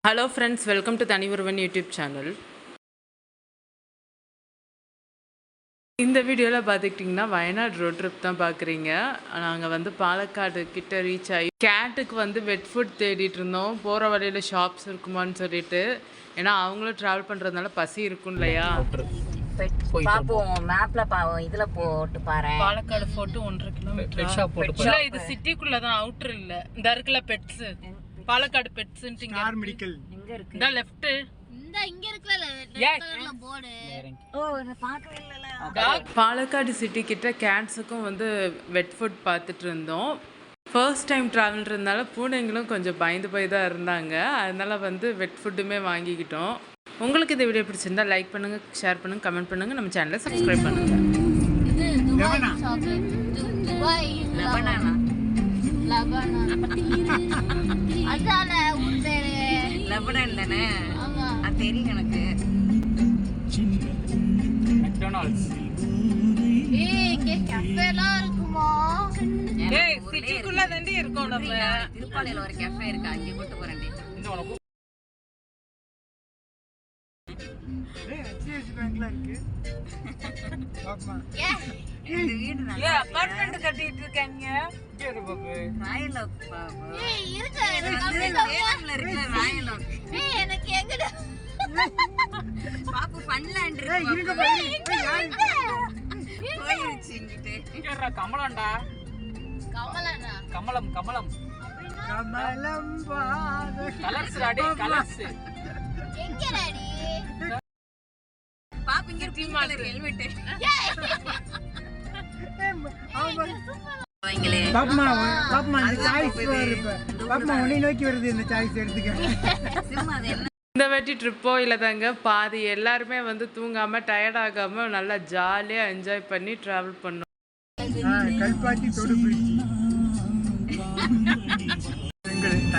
Hello friends, welcome to தனி ஒருவன் YouTube channel. இந்த வீடியோவில் பார்த்துக்கிட்டிங்கன்னா வயநாடு ரோட் ட்ரிப் தான் பார்க்குறீங்க. நாங்கள் வந்து பாலக்காடு கிட்ட ரீச் ஆகி கேட்டுக்கு வந்து வெட் ஃபுட் தேடிட்டு இருந்தோம். போகிற வழியில் ஷாப்ஸ் இருக்குமான்னு சொல்லிட்டு, ஏன்னா அவங்களும் ட்ராவல் பண்ணுறதுனால பசி இருக்கும் இல்லையா. பாப்போம் மேப்ல பாவோம், இதுல போட்டு பாரு. பாலக்காடு போட்டு 1.5 கிலோமீட்டர். இது சிட்டிக்குள்ள தான், அவுட்டர் இல்ல. இந்த இருக்குல்ல பெட்ஸ், பாலக்காடு பெட்ஸ் மெடிக்கல் எங்க இருக்கு? இந்த லெஃப்ட் இங்க இருக்குல லெஃப்ட்ல போர்டு. ஓ நான் பார்க்கவே இல்லல. பாலக்காடு சிட்டி கிட்ட கேட்ஸுக்கும் வந்து வெட் ஃபுட் பார்த்துட்டு இருந்தோம். ஃபர்ஸ்ட் டைம் ட்ராவல்ன்றதுனால பூனைங்களும் கொஞ்சம் பயந்து போய் தான் இருந்தாங்க. அதனால வந்து வெட் ஃபுட்டுமே வாங்கிக்கிட்டோம். உங்களுக்கு இந்த வீடியோ பிடிச்சிருந்தா லைக் பண்ணுங்க, ஷேர் பண்ணுங்க, கமெண்ட் பண்ணுங்க, நம்ம சேனலை சப்ஸ்கிரைப் பண்ணுங்க. இது துபாய் சாக்லேட். துபாய் லெபனானா? அதான ஊர் பேரு லெபனான் தானே? ஆமா, அது தெரியும் எனக்கு. மெக்டொனால்ட்ஸ். இங்க கஃபேலாம் இருக்குமா? சிட்டிக்குள்ள தாண்டி இருக்கோம் நம்ம. திருப்பாலையில ஒரு கஃபே இருக்கு, அங்க கூட்டி போறேன். இந்த உனக்கு அபார்ட்மெண்ட் கட்டிட்டு இருக்காங்க. எனக்கு எங்கடா பாப்பு ஃபன்லேண்ட் இருக்கு. போயிருச்சு இங்கிட்டு. கமலம்டா. கமலனா? கமலம் கமலம் கலர்ஸ் டாடி, கலர்ஸ். எங்க டாடி? பாப்பு இங்க பிங்க் கலர் ஹெல்மெட். இந்த வாட்டி ட்ரிப்போ இல்லை தாங்க, பாதி எல்லாருமே வந்து தூங்காம டயர்ட் ஆகாம நல்லா ஜாலியா என்ஜாய் பண்ணி டிராவல் பண்ணோம்.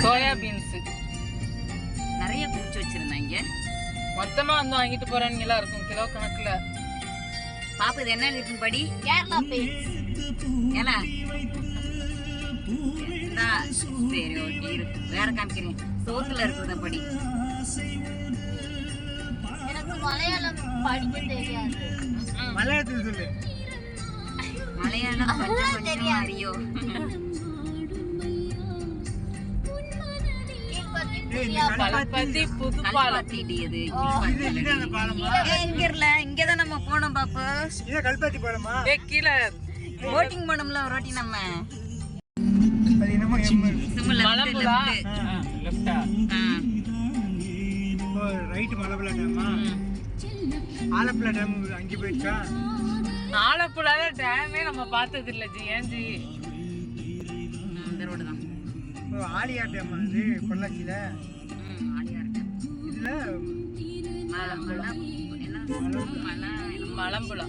சோயாபீன்ஸ் நிறைய பிரிச்சு வச்சிருந்தாங்க. மொத்தமா வந்து வாங்கிட்டு போறானுங்களா இருக்கும், கிலோ கணக்குல. பாப்பு இது என்ன இருக்குன்னு படி. கேரளா பீஸ். ஏலா சரி ஓகே, வேற காமிக்கிறேன். சோத்துல இருக்கிறத படி. எனக்கு மலையாளம் படிக்க தெரியாது. மலையாளத்தில் சொல்லு. மலையாளம் கொஞ்சம் தெரியாது. அறியோ இங்கதான் நம்ம போனோம் பாப்பு. கல்பாத்தி பாலமா? கீழே போட்டிங் போனோம்ல ஒரு வாட்டி நம்ம. ரைட் மலப்புழா டேமா? ஆலப்புழா டேம் அங்கே போயிடுச்சா? ஆலப்புழா டேமே நம்ம பார்த்தது இல்லை ஜி. ஏன் ஜி? இந்த ரோடு தான். ஆலியார் டேம் வந்து பொள்ளாச்சியில. ஆலியார் டேம் இதுல மலம்புழா.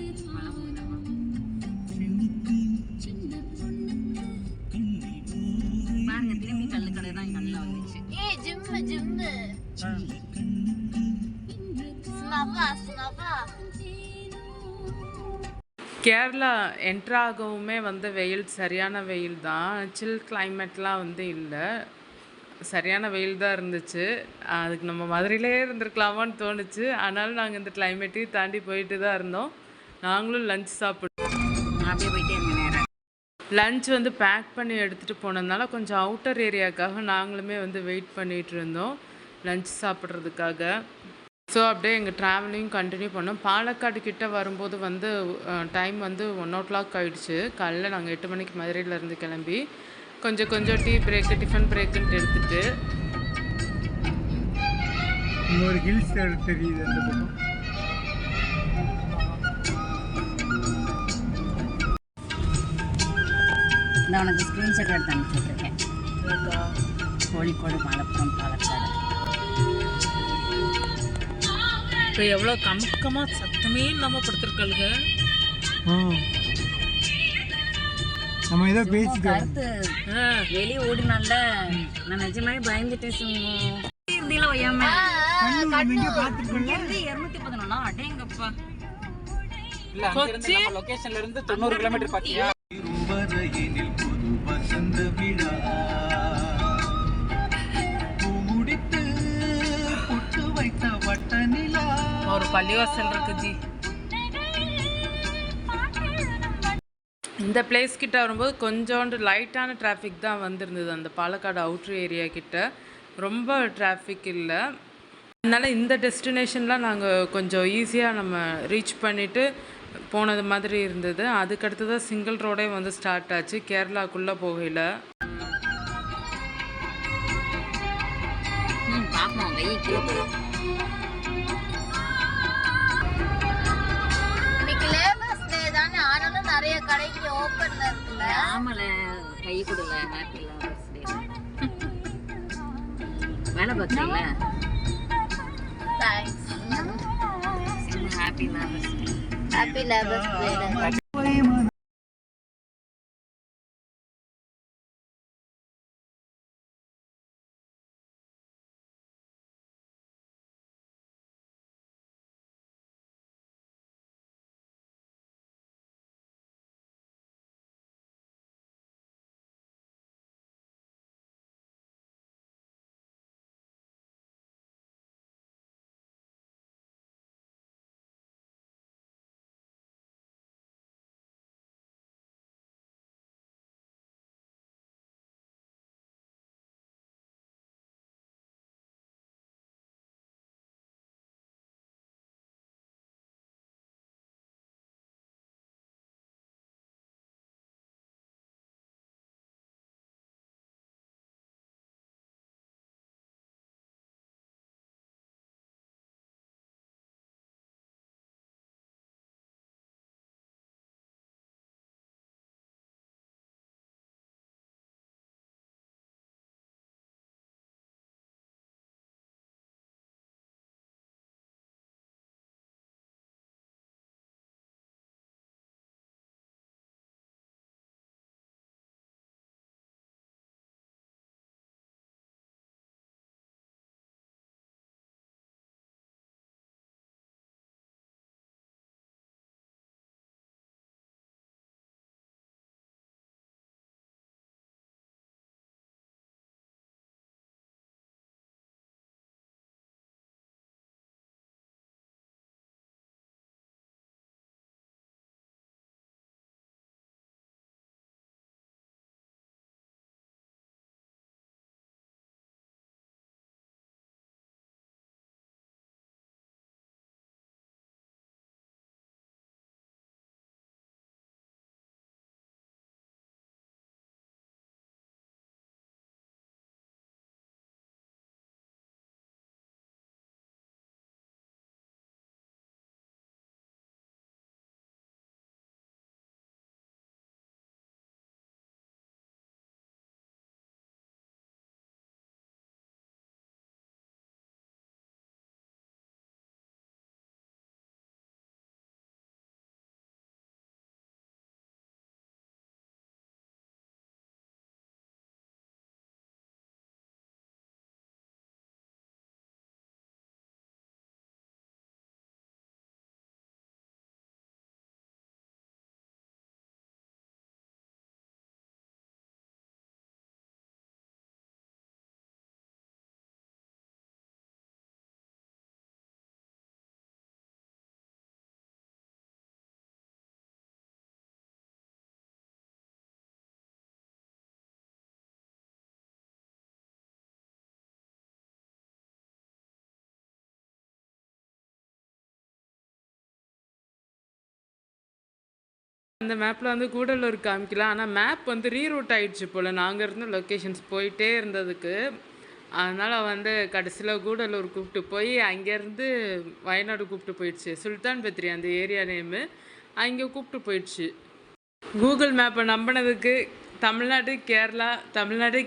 பாருங்க, திரும்பி கல்லு கடை தான் கல்ல வந்துச்சு. ஏய் ஜிம் ஸ்னவா. கேரளா என்ட்ராகவுமே வந்து வெயில், சரியான வெயில் தான். சில் கிளைமேட்லாம் வந்து இல்லை, சரியான வெயில் தான் இருந்துச்சு. அதுக்கு நம்ம மதுரையிலே இருந்திருக்கலாமான்னு தோணுச்சு. ஆனாலும் நாங்கள் இந்த கிளைமேட்டையும் தாண்டி போயிட்டு தான் இருந்தோம். நாங்களும் லஞ்ச் சாப்பிட்டோம். அப்படியே போயிட்டே இருந்த நேரம் லஞ்ச் வந்து பேக் பண்ணி எடுத்துகிட்டு போனதுனால கொஞ்சம் அவுட்டர் ஏரியாவுக்காக நாங்களுமே வந்து வெயிட் பண்ணிகிட்டு இருந்தோம் லஞ்ச் சாப்பிட்றதுக்காக. ஸோ அப்படியே எங்கள் ட்ராவலிங் கண்டினியூ பண்ணோம். பாலக்காடு கிட்டே வரும்போது வந்து டைம் வந்து 1 o'clock ஆகிடுச்சு. காலையில் நாங்கள் 8 மணிக்கு மதுரையிலேருந்து கிளம்பி கொஞ்சம் டீ பிரேக்கு, டிஃபன் பிரேக்குன்ட்டு எடுத்துகிட்டு ஒரு ஹில்ஸ் தெரியுது அந்த பக்கம். நான் உனக்கு ஸ்க்ரீன்ஷாட் எடுத்து அனுப்பிச்சுட்ருக்கேன். கோழிக்கோடு, மலப்புரம், பாலக்காடு. இப்போ எவ்வளோ கமுக்கமாக சத்தமே இல்லாமல் படுத்துருக்காளுங்க. நம்ம ஏதோ பேசிட்டு கருத்து வெளியே ஓடினால நான் நிஜமாவே பயந்துட்டேன். இப்படிலாம் ஒய்யாம 211 அடேங்கப்பா. லொகேஷன்ல இருந்து 90 கிலோமீட்டர் பாத்தியா? ஒரு பள்ளிவாசல் இருக்கு ஜி. இந்த பிளேஸ் கிட்ட வரும்போது கொஞ்சோண்டு லைட்டான டிராஃபிக் தான் வந்திருந்தது. அந்த பாலக்காடு அவுட்ரு ஏரியா கிட்ட ரொம்ப டிராஃபிக் இல்லை. அதனால் இந்த டெஸ்டினேஷன்லாம் நாங்கள் கொஞ்சம் ஈஸியாக நம்ம ரீச் பண்ணிவிட்டு போனது மாதிரி இருந்தது. அதுக்கடுத்து தான் சிங்கிள் ரோடே வந்து ஸ்டார்ட் ஆச்சு கேரளாக்குள்ளே போகல. இன்னைக்கு லேபர்ஸ் டே தானே, ஆனாலும் நிறைய கடைக்கு ஓப்பன்ல இருக்குல்ல. ஆமால, கை கொடுல ஹாப்பி லேபர்ஸ் டே. வேலை பார்த்தீங்களா? Thanks. Happy labours day. Happy labours day. அந்த மேப்பில் வந்து கூடலூர் காமிக்கலாம். ஆனால் மேப் வந்து ரீரூட் ஆகிடுச்சு போல் நாங்கள் இருந்த லொக்கேஷன்ஸ் போயிட்டே இருந்ததுக்கு. அதனால் வந்து கடைசியில் கூடலூர் கூப்பிட்டு போய் அங்கேருந்து வயநாடு கூப்பிட்டு போயிடுச்சு. சுல்தான் பத்ரி அந்த ஏரியா நேமு, அங்கே கூப்பிட்டு போயிடுச்சு. கூகுள் மேப்பை நம்பினதுக்கு தமிழ்நாடு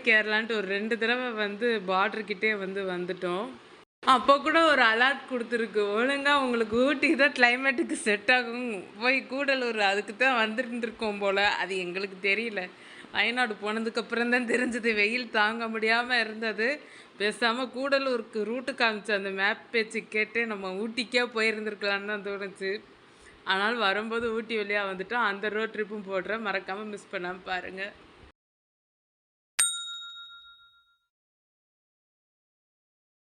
கேரளான்ட்டு ஒரு 2 தடவை வந்து பார்டர்கிட்டே வந்துட்டோம். அப்போ கூட ஒரு அலர்ட் கொடுத்துருக்கு, ஒழுங்காக உங்களுக்கு ஊட்டிக்கு தான் கிளைமேட்டுக்கு செட் ஆகும், போய் கூடலூர் அதுக்கு தான் வந்துருந்துருக்கோம் போல். அது எங்களுக்கு தெரியல. வயநாடு போனதுக்கப்புறம் தான் தெரிஞ்சது, வெயில் தாங்க முடியாமல் இருந்தது. பேசாமல் கூடலூருக்கு ரூட்டு காமிச்சு அந்த மேப் பேச்சு கேட்டு நம்ம ஊட்டிக்கே போயிருந்துருக்கலான்னு தான் தோணுச்சு. ஆனால் வரும்போது ஊட்டி வழியாக வந்துட்டோம். அந்த ரோட் ட்ரிப்பும் போடுறேன், மறக்காமல் மிஸ் பண்ணாமல் பாருங்கள்.